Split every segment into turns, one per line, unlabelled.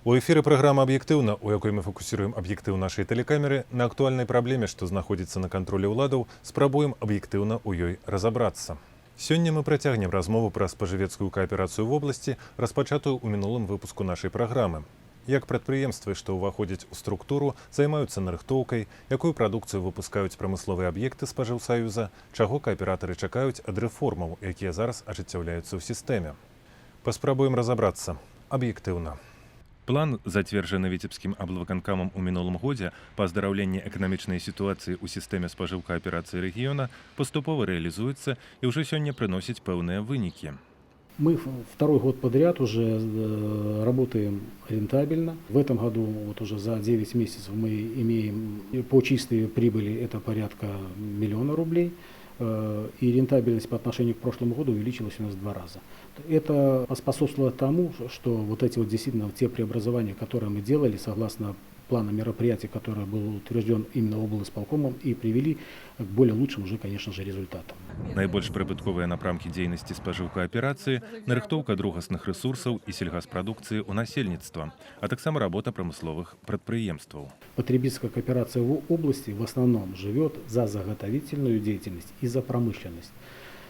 У эфіры праграма «Аб'ектыўна», у якой мы фокусируем аб'ектыў нашай тэлекамеры на актуальнай праблеме, што знаходзіцца на кантролі ўладаў, спрабуем аб'ектыўна ў ёй разабрацца. Сёння мы працягнем размову пра спажывецкую кааперацыю в обласці, распачатую ў мінулым выпуску нашай праграмы. Як прадпрыемствы, што ўваходзяць у структуру, займаюцца нарыхтоўкай, якую прадукцыю выпускаюць прамысловыя аб'екты спажыўсаюза, чаго кааператары чакаюць ад рэформаў, якія зараз ажыццяўляюцца ў сістэме. Паспрабуем разабрацца аб'ектыўна. План, зацверджаны Віцебскім аблвыканкамам у мінулым годзе па аздараўленні эканамічнай сітуацыі ў сістэме спажыўкааперацыі рэгіёна, паступова рэалізуецца і ўжо сёння прыносіць пэўныя вынікі.
Мы второй год подряд уже работаем рентабельно. В этом году вот уже за 9 месяцев мы имеем по чистой прибыли это порядка 1 миллиона рублей. И рентабельность по отношению к прошлому году увеличилась у нас в 2 раза. Это поспособствовало тому, что вот эти вот действительно те преобразования, которые мы делали согласно плана мероприятий, который был утвержден именно облисполкомом, и привели к более лучшим уже, конечно же, результатам.
Найбольш прыбытковыя напрамкі дзейнасці спажыўкааперацыі, нарыхтоўка другасных рэсурсаў і сельгаспрадукцыі ў насельніцтва, а таксама работа прамысловых прадпрыемстваў.
Потребительская кооперация в области в основном живет за заготовительную деятельность и за промышленность.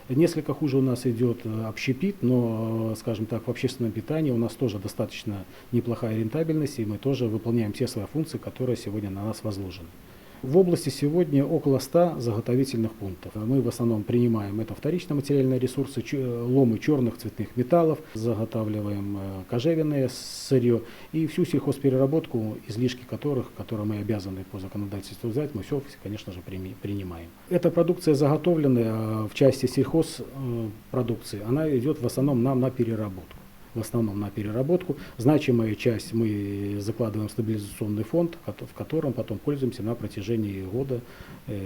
Несколько хуже у нас идет общепит, но, скажем так, в общественном питании у нас тоже достаточно неплохая рентабельность, и мы тоже выполняем те свои функции, которые сегодня на нас возложены. В области сегодня около 100 заготовительных пунктов. Мы в основном принимаем это вторичные материальные ресурсы, ломы черных цветных металлов, заготавливаем кожевенное сырье и всю сельхозпереработку, излишки которые мы обязаны по законодательству взять, мы все, конечно же, принимаем. Эта продукция заготовленная в части сельхозпродукции, она идет в основном нам на переработку. Значимая часть мы закладываем в стабилизационный фонд, в котором потом пользуемся на протяжении года.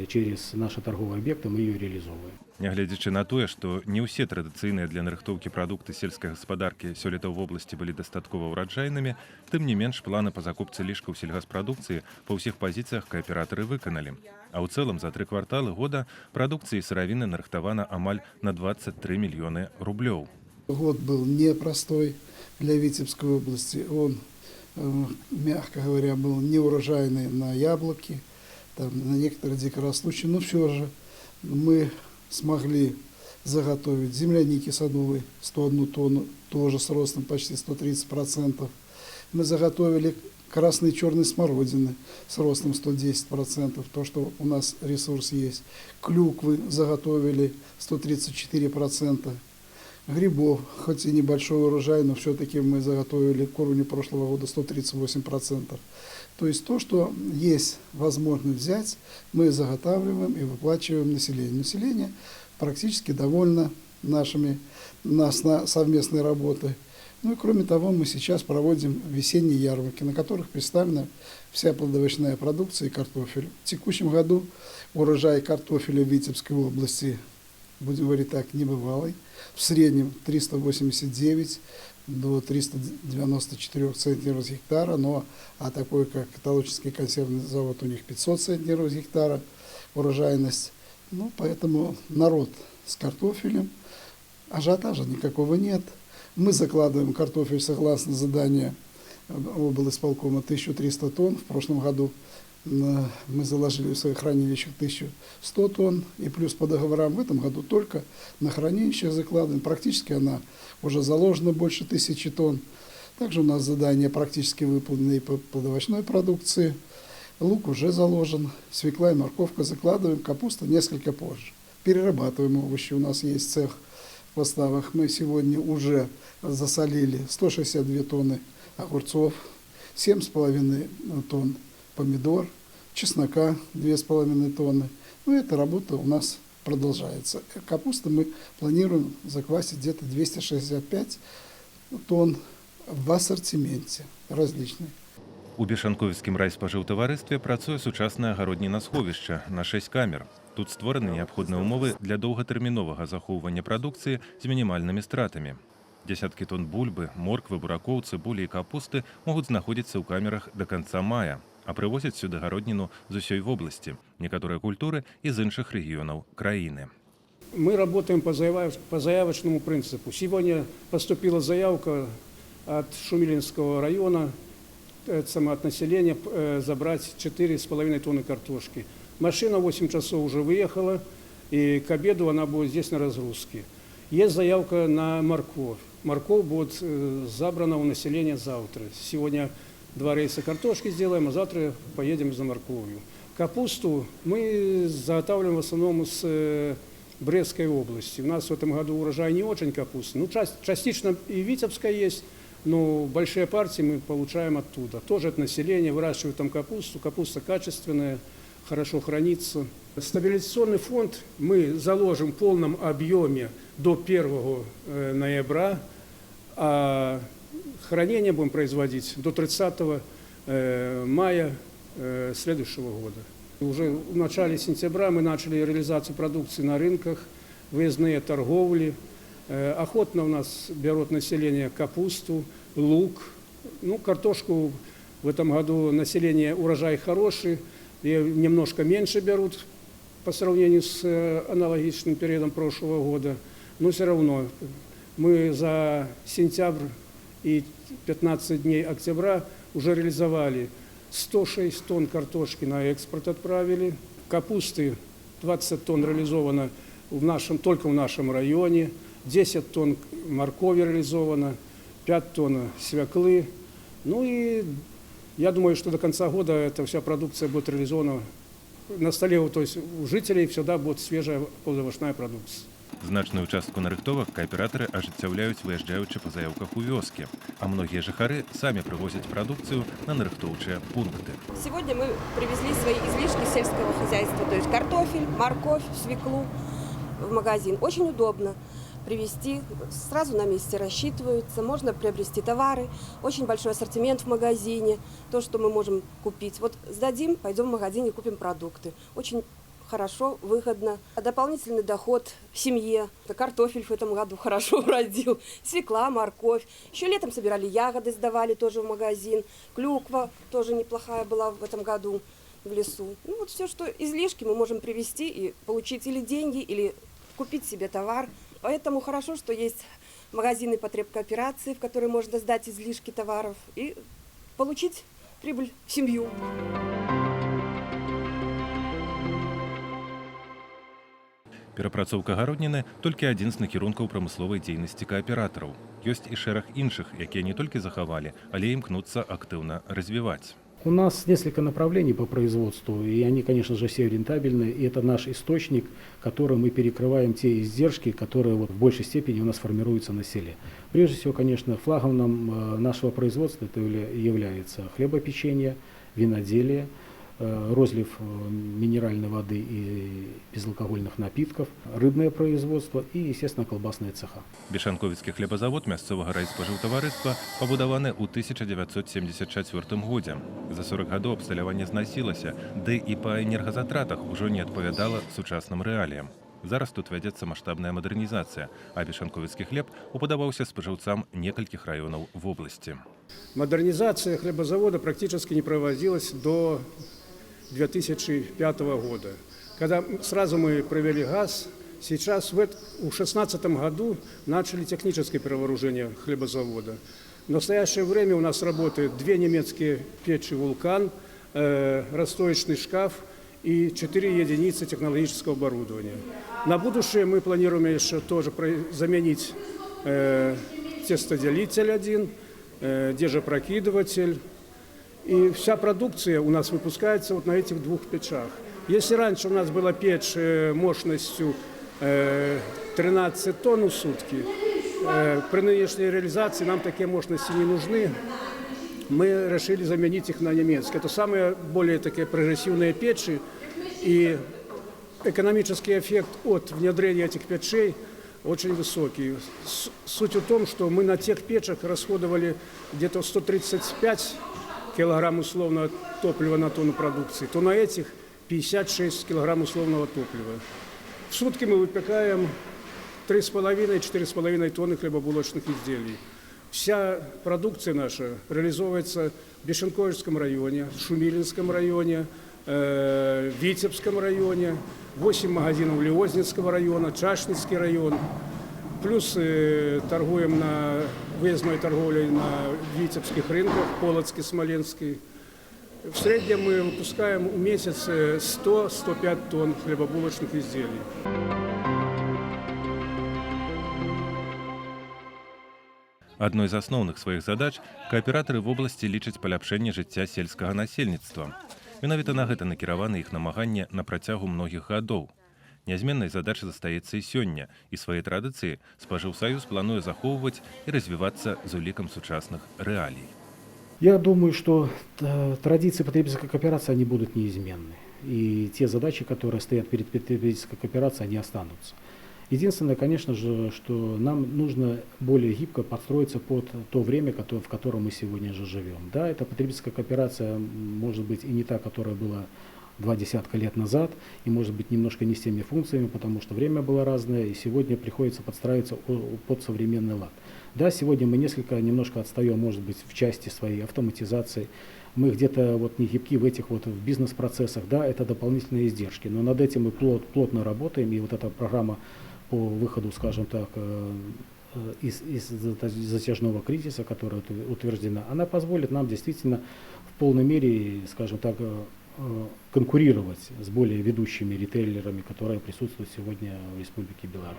Через наши торговые объекты мы ее реализовываем.
Нягледзячы на тое, што не ўсе традыцыйныя для нарыхтоўкі прадукты сельскай гаспадаркі сёлета ў вобласці былі дастаткова ўраджайнымі, тым не менш планы па закупцы лішкаў сельгаспрадукцыі па ўсіх пазіцыях кааператары выканалі. А ў цэлым за 3 кварталы года прадукцыі сыравіны нарыхтавана амаль на 23 мільёны рублёў.
Год был непростой для Витебской области. Он, мягко говоря, был неурожайный на яблоки, там, на некоторые дикорастущие. Но все же мы смогли заготовить земляники садовой 101 тонну, тоже с ростом почти 130%. Мы заготовили красной и черной смородины с ростом 110%, то, что у нас ресурс есть. Клюквы заготовили 134%. Грибов, хоть и небольшой урожай, но все-таки мы заготовили к уровню прошлого года 138%. То есть то, что есть возможность взять, мы заготавливаем и выплачиваем населению. Население практически довольно нашей совместной работой. Ну и кроме того, мы сейчас проводим весенние ярмарки, на которых представлена вся плодовочная продукция и картофель. В текущем году урожай картофеля в Витебской области, будем говорить так, небывалый. В среднем 389 до 394 центнеров с гектара, а такой, как Толочинский консервный завод, у них 500 центнеров с гектара урожайность. Поэтому народ с картофелем, ажиотажа никакого нет. Мы закладываем картофель согласно заданию облисполкома 1300 тонн. В прошлом году мы заложили в своих хранилищах 1100 тонн, и плюс по договорам в этом году только на хранилищах закладываем. Практически она уже заложена больше 1000 тонн. Также у нас задания практически выполнены и по плодовочной продукции. Лук уже заложен, свекла и морковка закладываем, капуста несколько позже. Перерабатываем овощи, у нас есть цех в поставах. Мы сегодня уже засолили 162 тонны огурцов, 7,5 тонн помидор, чеснока 2,5 тонны. Эта работа у нас продолжается. Капусту мы планируем заквасить где-то 265 тонн в ассортименте различных.
У Бешанковіцкім райспажыўтаварыстве працуе сучаснае агароднінасховішча на 6 камер. Тут створаны неабходныя ўмовы для доўгатэрміновага захоўвання прадукцыі з мінімальнымі стратамі. Десяткі тонн бульбы, морквы, буракоў, цыбулі і капусты могуць знаходзіцца ў камерах да канца мая, а прывозяць сюды гародніну з усёй вобласці, некаторыя культуры і з іншых рэгіёнаў краіны.
Мы работаем по заявочному принципу. Сегодня поступила заявка от Шумилинского района от населения забрать 4,5 тонны картошки. Машина 8 часов уже выехала, и к обеду она будет здесь на разгрузке. Есть заявка на морковь. Морковь будет забрана у населения завтра. Сегодня 2 рейса картошки сделаем, а завтра поедем за морковью. Капусту мы заготавливаем в основном с Брестской области. У нас в этом году урожай не очень капусты. Ну, частично и Витебская есть, но большие партии мы получаем оттуда. Тоже от населения выращивают там капусту. Капуста качественная, хорошо хранится. Стабилизационный фонд мы заложим в полном объеме до 1 ноября, а хранение будем производить до 30 мая следующего года. Уже в начале сентября мы начали реализацию продукции на рынках, выездные торговли. Охотно у нас берут население капусту, лук. Ну, картошку в этом году население урожай хороший, и немножко меньше берут по сравнению с аналогичным периодом прошлого года. Но все равно мы за сентябрь и 15 дней октября уже реализовали 106 тонн картошки на экспорт отправили. Капусты 20 тонн реализовано только в нашем районе. 10 тонн моркови реализовано, 5 тонн свеклы. Ну и я думаю, что до конца года эта вся продукция будет реализована на столе, то есть у жителей всегда будет свежая плодовочная продукция.
Значную частку нарыхтовак кааператары ажыццяўляюць, выязджаючы па заяўках у вёскі, а многія жыхары самі прывозяць прадукцыю на нарыхтоўчыя пункты.
Сегодня мы привезли свои излишки сельского хозяйства, то есть картофель, морковь, свеклу в магазин. Очень удобно привезти, сразу на месте рассчитываются, можно приобрести товары, очень большой ассортимент в магазине, то, что мы можем купить. Вот сдадим, пойдем в магазин и купим продукты. Очень хорошо, выгодно. Дополнительный доход в семье. Картофель в этом году хорошо уродил, свекла, морковь. Еще летом собирали ягоды, сдавали тоже в магазин. Клюква тоже неплохая была в этом году в лесу. Ну вот все, что излишки, мы можем привезти и получить или деньги, или купить себе товар. Поэтому хорошо, что есть магазины потребкооперации, в которые можно сдать излишки товаров и получить прибыль в семью.
Перапрацоўка гародніны толькі адзін з накірункаў прамысловай дзейнасці кааператараў. Ёсць і шэраг іншых, якія не толькі захавалі, але і імкнуцца актыўна развіваць.
У нас несколько направлений по производству, и они, конечно же, все рентабельны. И это наш источник, которым мы перекрываем те издержки, которые в большей степени у нас формируются на селе. Прежде всего, конечно, флагом нашего производства это является хлебопечение, виноделие, розлив минеральной воды и безалкогольных напитков, рыбное производство и, естественно, колбасные цеха.
Бешанковіцкі хлебазавод мясцовага райспажыўтаварыства пабудаваны ў 1974 годзе. За 40 гадоў абсталяванне знасілася, ды і па энергазатратах ужо не адпавядала сучасным рэаліям. Зараз тут вядзецца маштабная мадэрнізацыя, а бешанковіцкі хлеб упадабаўся спажыўцам некалькіх раёнаў вобласці.
Модернизация хлебозавода практически не проводилась до 2005 года. Когда сразу мы провели газ, сейчас в 2016 году начали техническое перевооружение хлебозавода. В настоящее время у нас работают 2 немецкие печи «Вулкан», расстоечный шкаф и 4 единицы технологического оборудования. На будущее мы планируем еще тоже заменить тестоделитель один, держопрокидыватель. И вся продукция у нас выпускается вот на этих 2 печах. Если раньше у нас была печь мощностью 13 тонн в сутки, при нынешней реализации нам такие мощности не нужны. Мы решили заменить их на немецкие. Это самые более такие прогрессивные печи. И экономический эффект от внедрения этих печей очень высокий. Суть в том, что мы на тех печах расходовали где-то 135 килограмм условного топлива на тонну продукции, то на этих 56 килограмм условного топлива. В сутки мы выпекаем 3,5-4,5 тонны хлебобулочных изделий. Вся продукция наша реализовывается в Бешенковичском районе, Шумилинском районе, Витебском районе, 8 магазинов Леознинского района, Чашницкий район. Плюс торгуем на выездной торговлей на витебских рынках, Полоцке, Смоленской. В среднем мы выпускаем в месяц 100-105 тонн хлебобулочных изделий.
Адной з асноўных сваіх задач кааператары в обласці лічаць паляпшэнне жыцця сельскага насельніцтва. Менавіта на гэта накіраваны іх намаганне на працягу многіх гадоў. Нязменнай задачай застаецца і сёння, і свае традыцыі спажыўсаюз плануе захоўваць і развівацца з улікам сучасных рэалій.
Я думаю, что традиции потребительской кооперации, они будут неизменны. И те задачи, которые стоят перед потребительской кооперацией, они останутся. Единственное, конечно же, что нам нужно более гибко подстроиться под то время, в котором мы сегодня же живем. Да, эта потребительская кооперация может быть и не та, которая была 20 лет назад, и может быть немножко не с теми функциями, потому что время было разное, и сегодня приходится подстраиваться под современный лад. Да, сегодня мы немножко отстаем, может быть, в части своей автоматизации. Мы где-то вот не гибки в этих вот в бизнес-процессах, да, это дополнительные издержки. Но над этим мы плотно работаем, и вот эта программа по выходу, скажем так, из затяжного кризиса, которая утверждена, она позволит нам действительно в полной мере, скажем так, конкурировать с более ведущими ритейлерами, которые присутствуют сегодня в Республике Беларусь.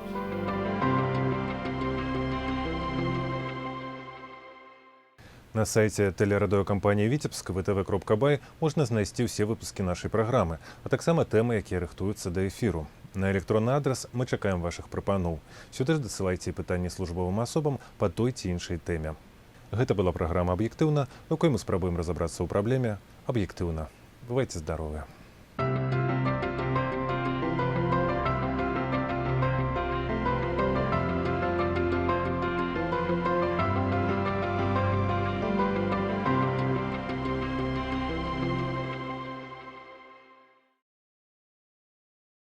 На сайце тэлерадыёкампаніі Віцебск vtv.by можна знайсці ўсе выпускі нашай праграмы, а таксама тэмы, якія рыхтуюцца да эфіру. На электронны адрас мы чакаем вашых прапаноў. Сюды ж дасылайце пытанні службовым асобам па той ці іншай тэме. Гэта была праграма «Аб'ектыўна», у якой мы спрабуем разабрацца ў праблеме аб'ектыўна. Бывайце здаровы!